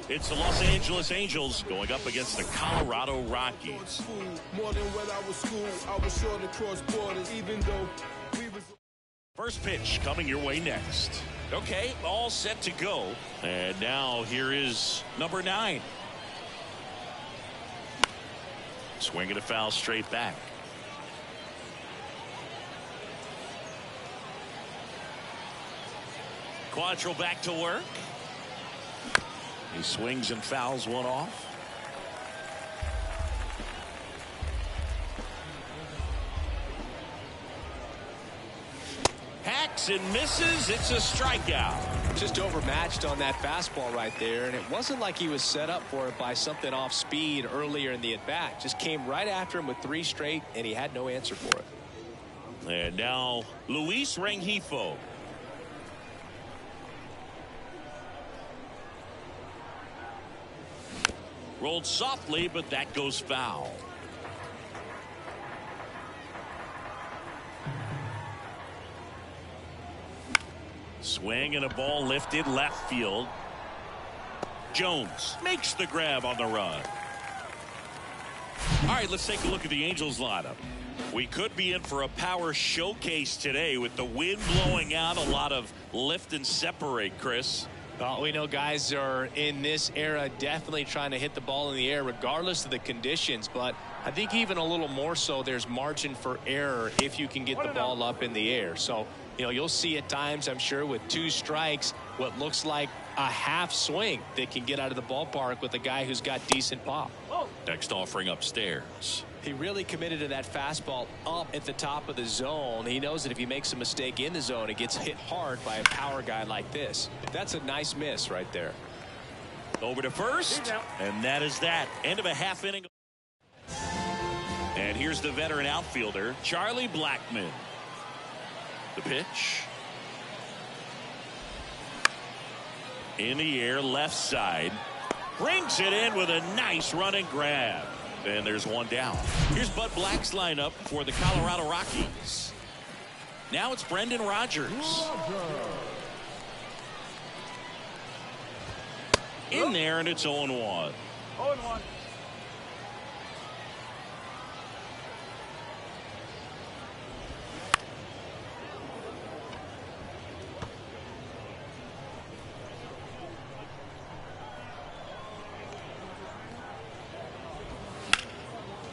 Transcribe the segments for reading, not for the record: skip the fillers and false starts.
It's the Los Angeles Angels going up against the Colorado Rockies. First pitch coming your way next. Okay, all set to go. And now here is number 9. Swinging a foul straight back. Quantrill back to work. He swings and fouls one off. Hacks and misses. It's a strikeout. Just overmatched on that fastball right there, and it wasn't like he was set up for it by something off speed earlier in the at-bat. Just came right after him with 3 straight, and he had no answer for it. And now Luis Rengifo. Rolled softly, but that goes foul. Swing and a ball lifted left field. Jones makes the grab on the run. All right, let's take a look at the Angels lineup. We could be in for a power showcase today with the wind blowing out, a lot of lift and separate, Chris. Well, we know guys are in this era definitely trying to hit the ball in the air regardless of the conditions, but I think even a little more so there's margin for error if you can get the ball up in the air. So, you know, you'll see at times, I'm sure, with 2 strikes, what looks like a half swing that can get out of the ballpark with a guy who's got decent pop. Next offering upstairs. He really committed to that fastball up at the top of the zone. He knows that if he makes a mistake in the zone, it gets hit hard by a power guy like this. That's a nice miss right there. Over to first, and that is that. End of a half inning. And here's the veteran outfielder, Charlie Blackmon. The pitch. In the air, left side. Brings it in with a nice running grab. And there's one down. Here's Bud Black's lineup for the Colorado Rockies. Now it's Brendan Rodgers. In there, and it's 0-1. 0-1.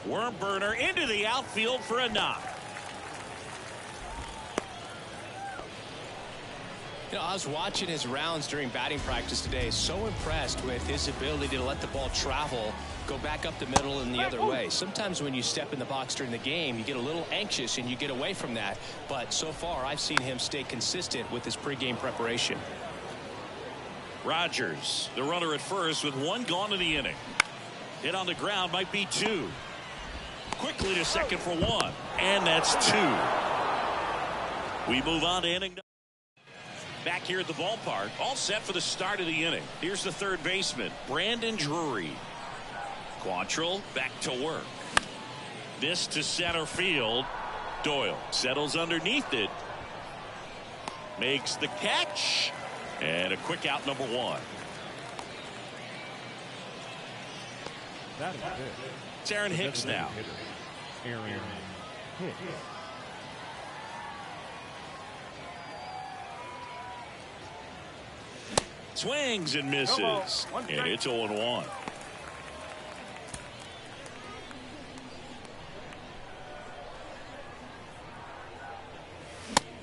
Worm burner into the outfield for a knock. You know, I was watching his rounds during batting practice today. So impressed with his ability to let the ball travel, go back up the middle and the other way. Sometimes when you step in the box during the game, you get a little anxious and you get away from that. But so far, I've seen him stay consistent with his pregame preparation. Rodgers, the runner at first with 1 gone in the inning. Hit on the ground, might be 2. Quickly to second for 1, and that's 2. We move on to inning. Back here at the ballpark, all set for the start of the inning. Here's the third baseman, Brandon Drury. Quantrill back to work. This to center field. Doyle settles underneath it. Makes the catch. And a quick out, number 1. That is good. It's Aaron Hicks now. Aaron Hicks. Swings and misses. And it's 0-1.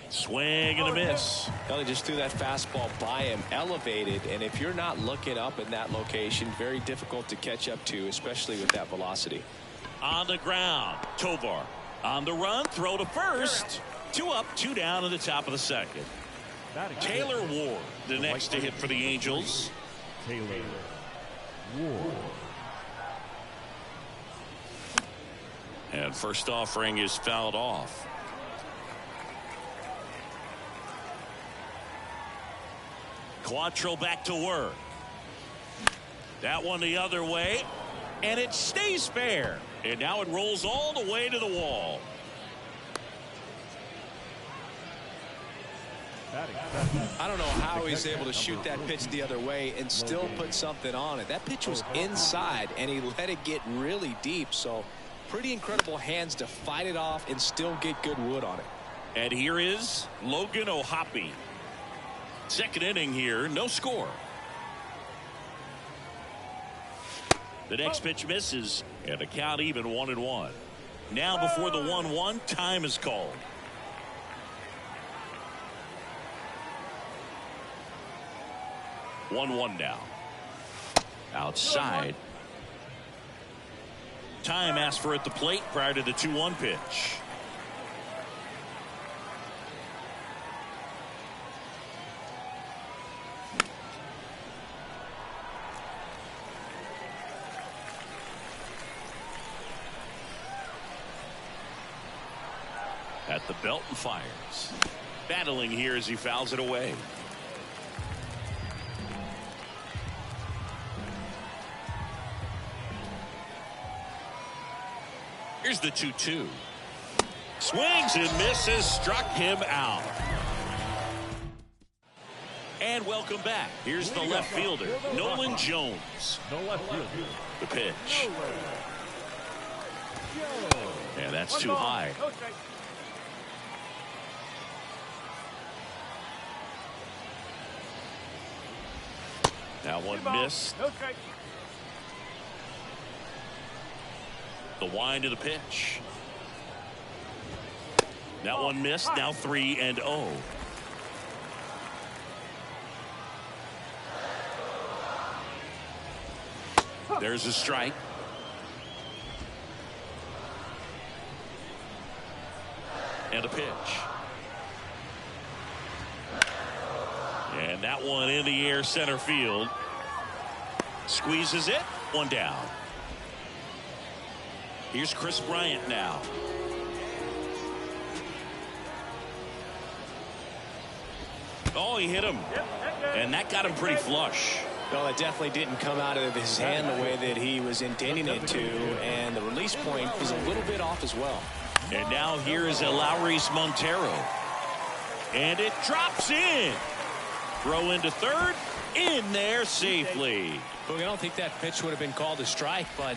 Swing and a miss. Well, he just threw that fastball by him, elevated, and if you're not looking up in that location, very difficult to catch up to, especially with that velocity. On the ground, Tovar on the run, throw to first. 2 up, 2 down in the top of the second. Taylor Ward, the next to hit for the Angels. Taylor Ward. And first offering is fouled off. Quantrill back to work. That one the other way, and it stays fair. And now it rolls all the way to the wall. Batting. I don't know how he's able to shoot that pitch the other way and still put something on it. That pitch was inside, and he let it get really deep. So pretty incredible hands to fight it off and still get good wood on it. And here is Logan O'Hoppe. Second inning here, no score. The next pitch misses, and the count even 1-1. Now before the 1-1, time is called. One now. Outside. Time asked for at the plate prior to the 2-1 pitch. At the belt and fires. Battling here as he fouls it away. Here's the 2-2. Swings and misses, struck him out. And welcome back. Here's the left fielder, Nolan Jones. No left field. The pitch. And that's too high. Now one missed. The wind of the pitch. That one missed. Now 3-0. There's a strike. And a pitch. And that one in the air center field. Squeezes it. One down. Here's Chris Bryant now. Oh, he hit him. And that got him pretty flush. Well, it definitely didn't come out of his hand the way that he was intending it to, and the release point was a little bit off as well. And now here is Eleuris Montero. And it drops in. Throw into third. In there safely. Look, I don't think that pitch would have been called a strike, but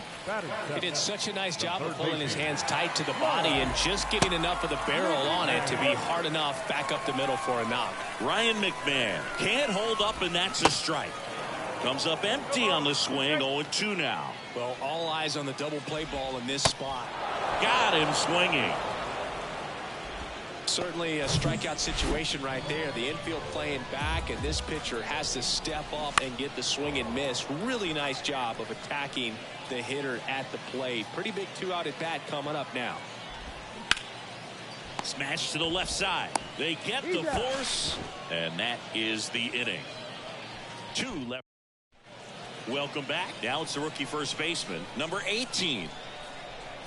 he did such a nice job of pulling his hands tight to the body and just getting enough of the barrel on it to be hard enough back up the middle for a knock. Ryan McMahon can't hold up, and that's a strike. Comes up empty on the swing. 0-2 now. Well, all eyes on the double play ball in this spot. Got him swinging. Certainly a strikeout situation right there. The infield playing back, and this pitcher has to step up and get the swing and miss. Really nice job of attacking the hitter at the plate. Pretty big 2-out at bat coming up now. Smash to the left side. They get the force, and that is the inning. 2 left. Welcome back. Now it's the rookie first baseman, number 18.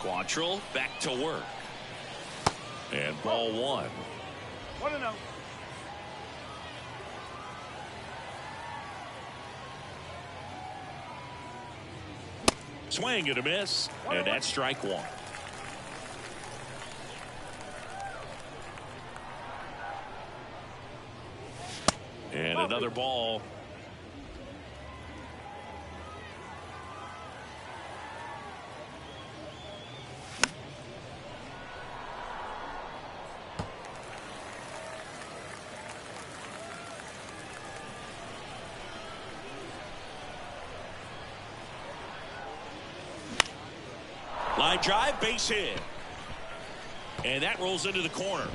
Quantrill back to work. And ball 1. 1-0. Swing and a miss. And that's strike 1. And another ball. Line drive, base hit. And that rolls into the corner.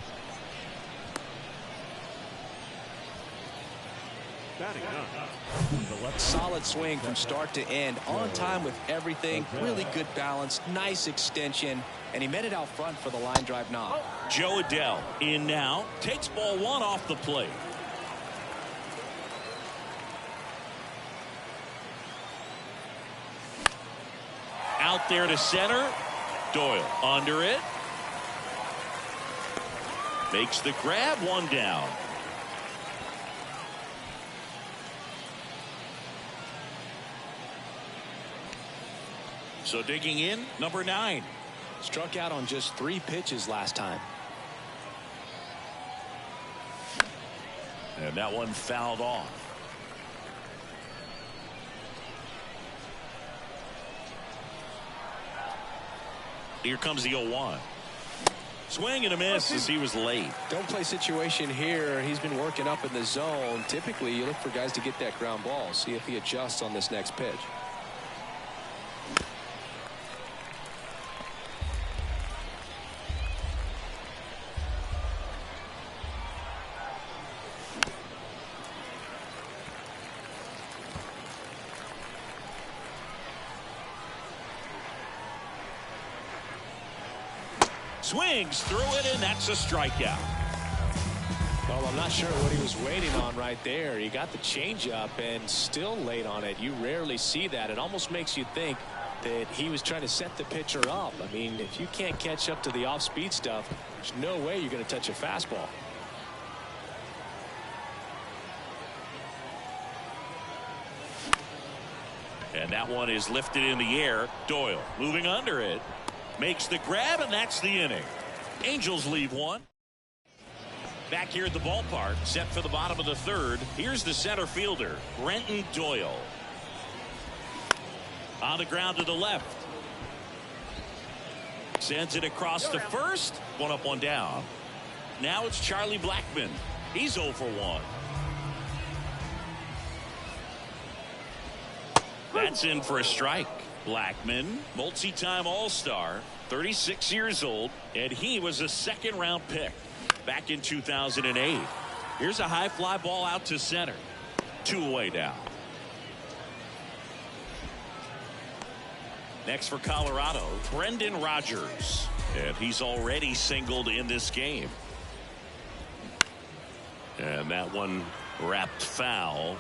Solid swing from start to end. On time with everything. Really good balance. Nice extension. And he met it out front for the line drive knock. Joe Adell in now. Takes ball 1 off the plate. Out there to center. Doyle under it. Makes the grab. 1 down. So digging in, number 9. Struck out on just 3 pitches last time. And that one fouled off. Here comes the 0-1. Swing and a miss as he was late. Don't play situation here. He's been working up in the zone. Typically, you look for guys to get that ground ball. See if he adjusts on this next pitch. Swings through it, and that's a strikeout. Well, I'm not sure what he was waiting on right there. He got the changeup and still late on it. You rarely see that. It almost makes you think that he was trying to set the pitcher up. I mean, if you can't catch up to the off-speed stuff, there's no way you're going to touch a fastball. And that one is lifted in the air. Doyle moving under it. Makes the grab, and that's the inning. Angels leave one. Back here at the ballpark, set for the bottom of the third. Here's the center fielder, Brenton Doyle. On the ground to the left. Sends it across to first. One up, one down. Now it's Charlie Blackmon. He's 0 for 1. That's in for a strike. Blackmon, multi-time All-Star, 36 years old, and he was a second-round pick back in 2008. Here's a high fly ball out to center. 2 away now. Next for Colorado, Brendan Rodgers, and he's already singled in this game. And that one wrapped foul.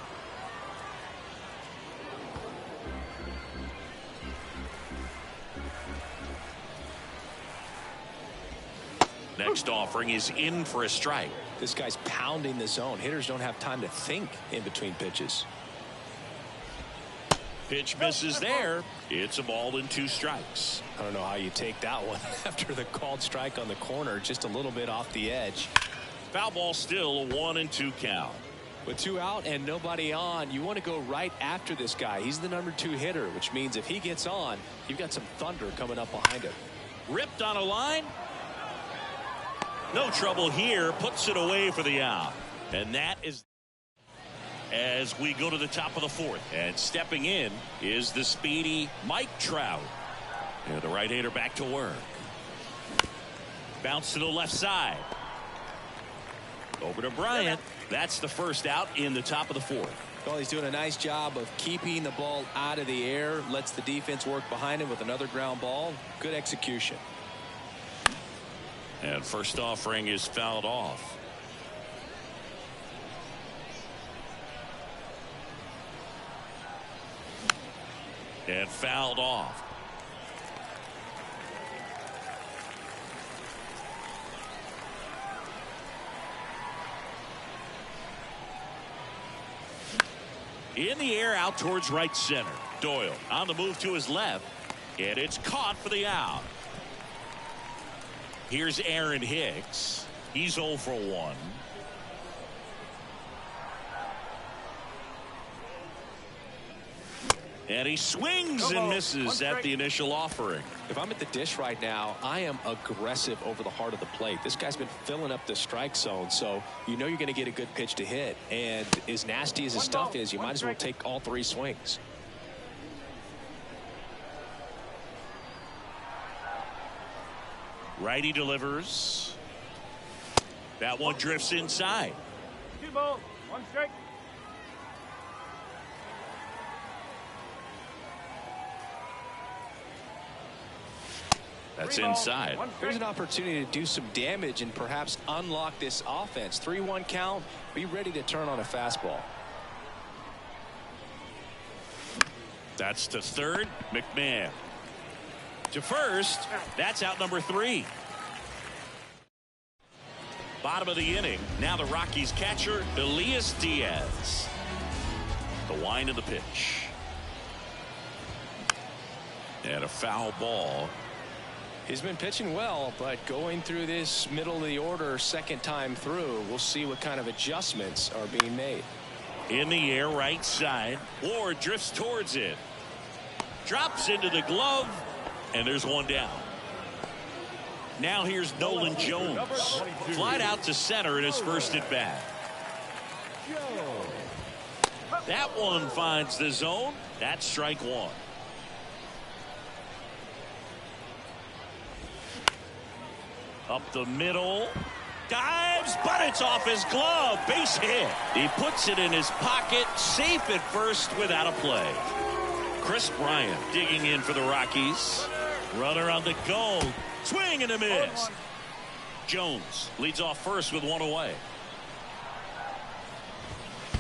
Next offering is in for a strike. This guy's pounding the zone. Hitters don't have time to think in between pitches. Pitch misses there. It's a ball and 2 strikes. I don't know how you take that one after the called strike on the corner, just a little bit off the edge. Foul ball, still a 1-2 count. With 2 out and nobody on, you want to go right after this guy. He's the number 2 hitter, which means if he gets on, you've got some thunder coming up behind him. Ripped on a line. No trouble here. Puts it away for the out. And that is as we go to the top of the 4th. And stepping in is the speedy Mike Trout. And the right-hander back to work. Bounce to the left side. Over to Bryant. That's the first out in the top of the 4th. Well, he's doing a nice job of keeping the ball out of the air. Lets the defense work behind him with another ground ball. Good execution. And first offering is fouled off. And fouled off. In the air out towards right center. Doyle on the move to his left. And it's caught for the out. Here's Aaron Hicks. He's 0 for 1. And he swings and misses at the initial offering. If I'm at the dish right now, I am aggressive over the heart of the plate. This guy's been filling up the strike zone, so you know you're going to get a good pitch to hit. And as nasty as his stuff is, you might as well take all 3 swings. Righty delivers. That one drifts inside. 2 balls, 1 strike. That's inside. Here's an opportunity to do some damage and perhaps unlock this offense. 3-1 count. Be ready to turn on a fastball. That's to third. McMahon. To first. That's out number 3. Bottom of the inning. Now the Rockies catcher, Elias Diaz. The wind of the pitch. And a foul ball. He's been pitching well, but going through this middle of the order second time through, we'll see what kind of adjustments are being made. In the air, right side. Ward drifts towards it. Drops into the glove, and there's one down. Now here's Nolan Jones. Flied out to center in his first at bat. That one finds the zone. That's strike one. Up the middle. Dives, but it's off his glove. Base hit. He puts it in his pocket. Safe at first without a play. Chris Bryant digging in for the Rockies. Runner on the go. Swing and a miss. Jones leads off first with one away.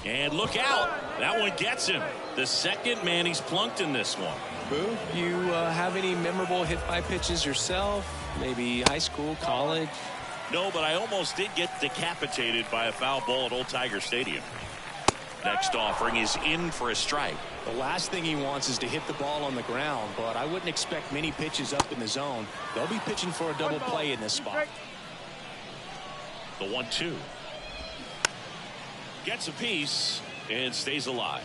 And look out. That one gets him. The second man he's plunked in this one. Boo, you have any memorable hit by pitches yourself? Maybe high school, college? No, but I almost did get decapitated by a foul ball at Old Tiger Stadium. Next offering is in for a strike. The last thing he wants is to hit the ball on the ground, but I wouldn't expect many pitches up in the zone. They'll be pitching for a double play in this spot. The 1-2. Gets a piece and stays alive.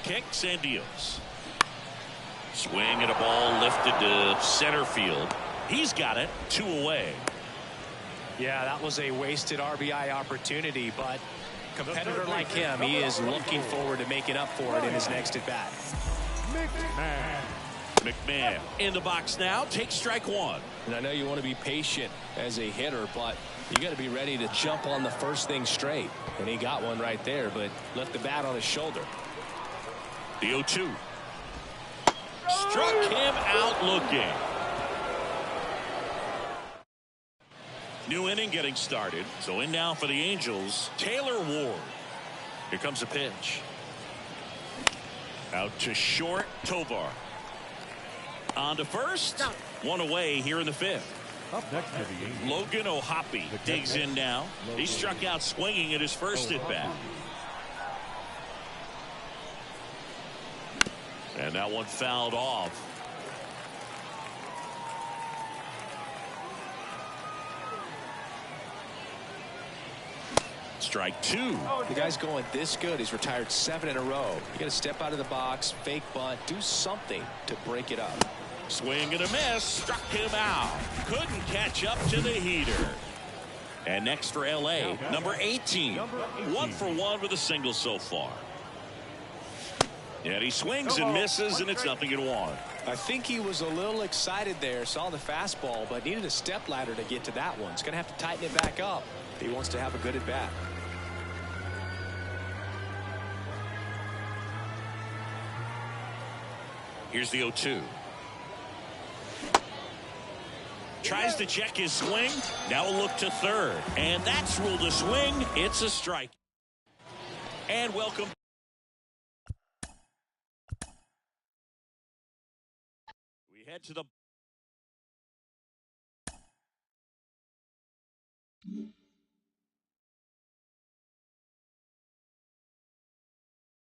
Kicks and deals. Swing and a ball lifted to center field. He's got it. 2 away. Yeah, that was a wasted RBI opportunity, but a competitor like him, he is looking forward to making up for it in his next at bat. McMahon in the box now. Takes strike one. And I know you want to be patient as a hitter, but you got to be ready to jump on the first thing straight. And he got one right there, but left the bat on his shoulder. The 0-2. Struck him out looking. New inning getting started. So in now for the Angels, Taylor Ward. Here comes a pitch. Out to short, Tovar. On to first. One away here in the fifth. Up next to the Angels, Logan O'Hoppe digs in now. He struck out swinging at his first at bat. And that one fouled off. Strike two. The guy's going this good. He's retired 7 in a row. You got to step out of the box, fake bunt, do something to break it up. Swing and a miss. Struck him out. Couldn't catch up to the heater. And next for LA, number 18. 1 for 1 with a single so far. And he swings and misses, and it's nothing in 1. I think he was a little excited there, saw the fastball, but needed a step ladder to get to that one. He's going to have to tighten it back up if he wants to have a good at bat. Here's the 0-2. Tries to check his swing. Now a look to third. And that's ruled a swing. It's a strike. And welcome. We head to the